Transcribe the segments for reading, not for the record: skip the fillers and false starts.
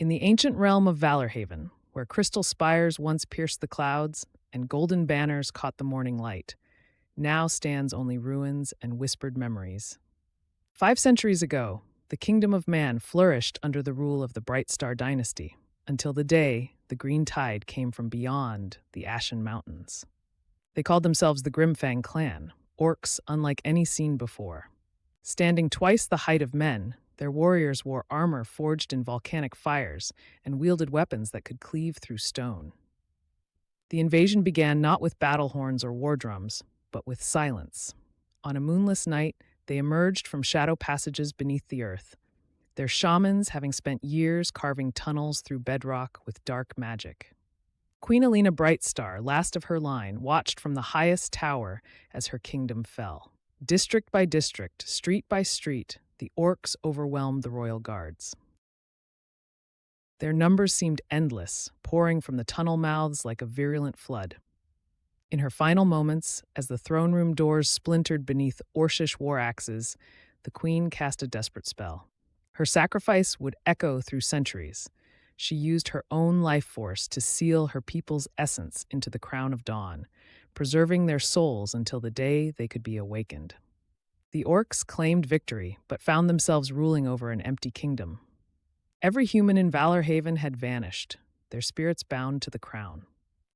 In the ancient realm of Valorhaven, where crystal spires once pierced the clouds and golden banners caught the morning light, now stands only ruins and whispered memories. 5 centuries ago, the kingdom of man flourished under the rule of the Bright Star dynasty, until the day the green tide came from beyond the Ashen Mountains. They called themselves the Grimfang clan, orcs unlike any seen before. Standing twice the height of men, their warriors wore armor forged in volcanic fires and wielded weapons that could cleave through stone. The invasion began not with battle horns or war drums, but with silence. On a moonless night, they emerged from shadow passages beneath the earth, their shamans having spent years carving tunnels through bedrock with dark magic. Queen Alina Brightstar, last of her line, watched from the highest tower as her kingdom fell. District by district, street by street, the orcs overwhelmed the royal guards. Their numbers seemed endless, pouring from the tunnel mouths like a virulent flood. In her final moments, as the throne room doors splintered beneath Orshish war axes, the queen cast a desperate spell. Her sacrifice would echo through centuries. She used her own life force to seal her people's essence into the crown of dawn, preserving their souls until the day they could be awakened. The orcs claimed victory, but found themselves ruling over an empty kingdom. Every human in Valorhaven had vanished, their spirits bound to the crown.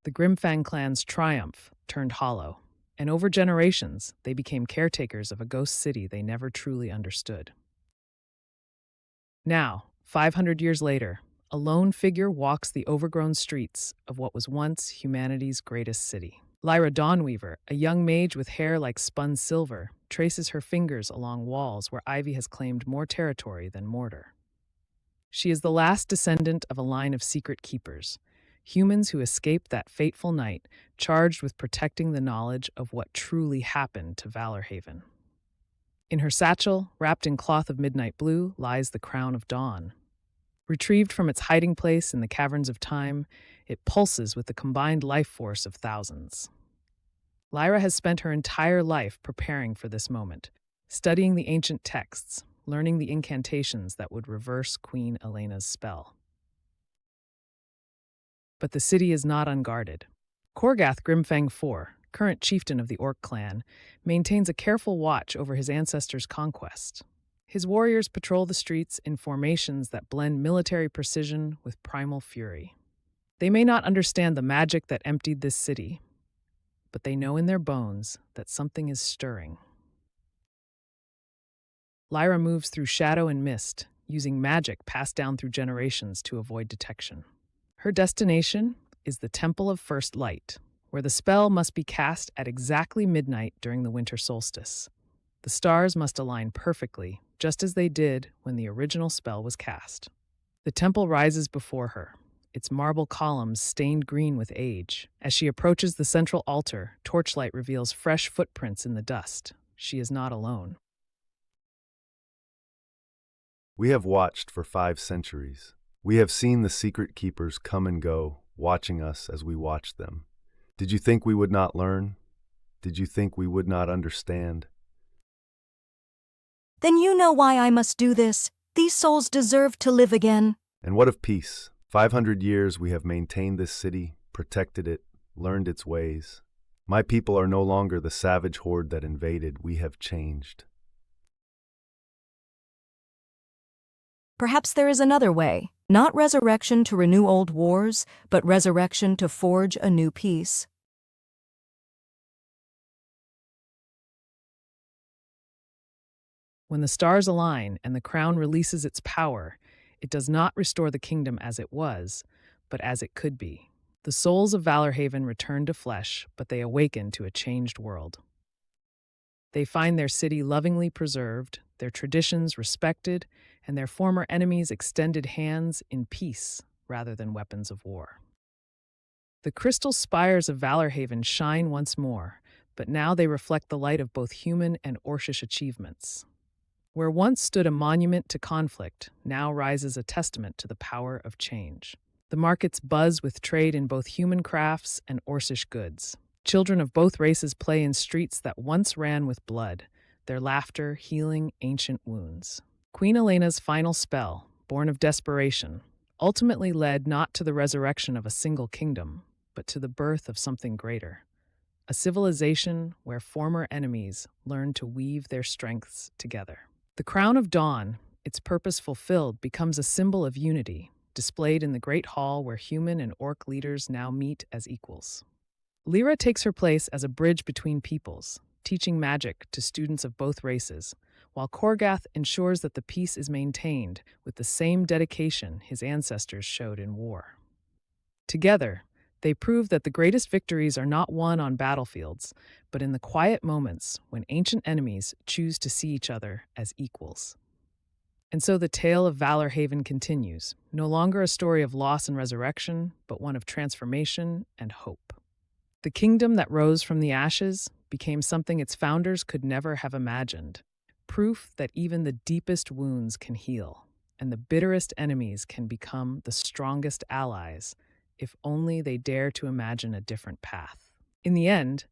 The Grimfang clan's triumph turned hollow, and over generations, they became caretakers of a ghost city they never truly understood. Now, 500 years later, a lone figure walks the overgrown streets of what was once humanity's greatest city. Lyra Dawnweaver, a young mage with hair like spun silver, traces her fingers along walls where ivy has claimed more territory than mortar. She is the last descendant of a line of secret keepers, humans who escaped that fateful night, charged with protecting the knowledge of what truly happened to Valorhaven. In her satchel, wrapped in cloth of midnight blue, lies the crown of dawn. Retrieved from its hiding place in the caverns of time, it pulses with the combined life force of thousands. Lyra has spent her entire life preparing for this moment, studying the ancient texts, learning the incantations that would reverse Queen Elena's spell. But the city is not unguarded. Korgath Grimfang IV, current chieftain of the Orc clan, maintains a careful watch over his ancestors' conquest. His warriors patrol the streets in formations that blend military precision with primal fury. They may not understand the magic that emptied this city, but they know in their bones that something is stirring. Lyra moves through shadow and mist, using magic passed down through generations to avoid detection. Her destination is the Temple of First Light, where the spell must be cast at exactly midnight during the winter solstice. The stars must align perfectly, just as they did when the original spell was cast. The temple rises before her, its marble columns stained green with age. As she approaches the central altar, torchlight reveals fresh footprints in the dust. She is not alone. We have watched for 5 centuries. We have seen the secret keepers come and go, watching us as we watched them. Did you think we would not learn? Did you think we would not understand? Then you know why I must do this. These souls deserve to live again. And what of peace? 500 years we have maintained this city, protected it, learned its ways. My people are no longer the savage horde that invaded. We have changed. Perhaps there is another way. Not resurrection to renew old wars, but resurrection to forge a new peace. When the stars align and the crown releases its power, it does not restore the kingdom as it was, but as it could be. The souls of Valorhaven return to flesh, but they awaken to a changed world. They find their city lovingly preserved, their traditions respected, and their former enemies extended hands in peace rather than weapons of war. The crystal spires of Valorhaven shine once more, but now they reflect the light of both human and Orshish achievements. Where once stood a monument to conflict, now rises a testament to the power of change. The markets buzz with trade in both human crafts and Orsish goods. Children of both races play in streets that once ran with blood, their laughter healing ancient wounds. Queen Elena's final spell, born of desperation, ultimately led not to the resurrection of a single kingdom, but to the birth of something greater. A civilization where former enemies learn to weave their strengths together. The crown of dawn, its purpose fulfilled, becomes a symbol of unity, displayed in the great hall where human and orc leaders now meet as equals. Lyra takes her place as a bridge between peoples, teaching magic to students of both races, while Korgath ensures that the peace is maintained with the same dedication his ancestors showed in war. Together, they prove that the greatest victories are not won on battlefields, but in the quiet moments when ancient enemies choose to see each other as equals. And so the tale of Valorhaven continues, no longer a story of loss and resurrection, but one of transformation and hope. The kingdom that rose from the ashes became something its founders could never have imagined, proof that even the deepest wounds can heal, and the bitterest enemies can become the strongest allies, if only they dare to imagine a different path. In the end,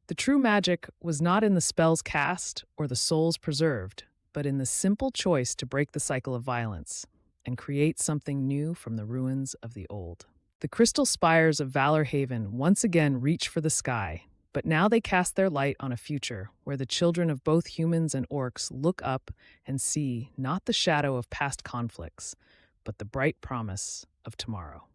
the true magic was not in the spells cast or the souls preserved, but in the simple choice to break the cycle of violence and create something new from the ruins of the old. The crystal spires of Valorhaven once again reach for the sky, but now they cast their light on a future where the children of both humans and orcs look up and see not the shadow of past conflicts, but the bright promise of tomorrow.